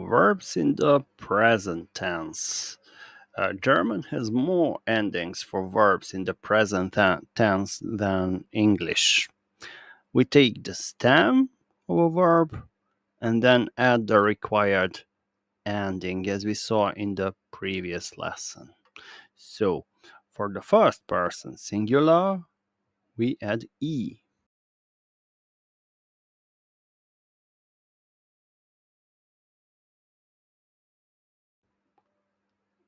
Verbs in the present tense. German has more endings for verbs in the present tense than English. We take the stem of a verb and then add the required ending, as we saw in the previous lesson. So, for the first person singular, we add E.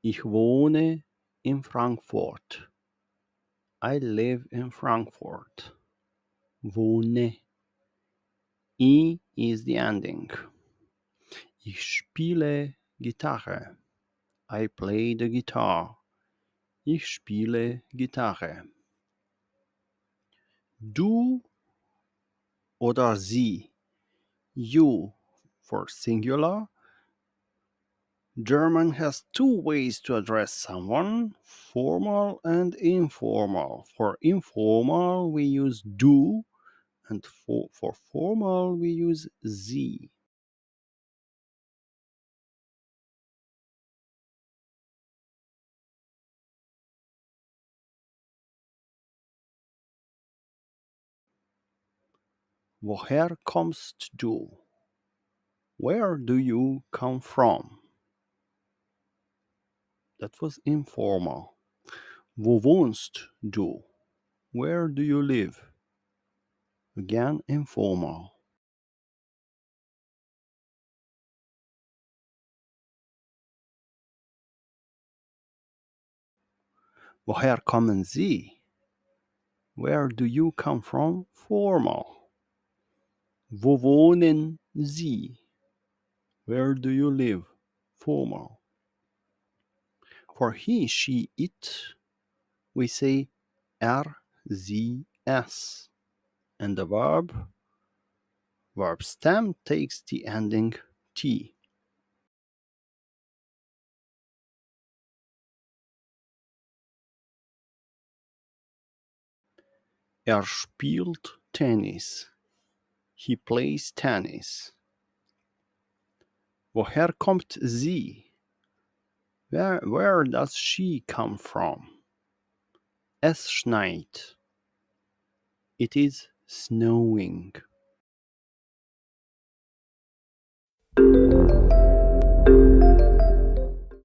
Ich wohne in Frankfurt. I live in Frankfurt. Wohne. I is the ending. Ich spiele Gitarre. I play the guitar. Ich spiele Gitarre. Du oder sie. You for singular. German has two ways to address someone, formal and informal. For informal, we use du, and for formal, we use sie. Woher kommst du? Where do you come from? That was informal. Wo wohnst du? Where do you live? Again, informal. Woher kommen Sie? Where do you come from? Formal. Wo wohnen Sie? Where do you live? Formal. For he, she, it, we say sie, es. And the verb stem takes the ending t. Spielt Tennis. He plays tennis. Woher kommt sie? Where does she come from? Es schneit. It is snowing.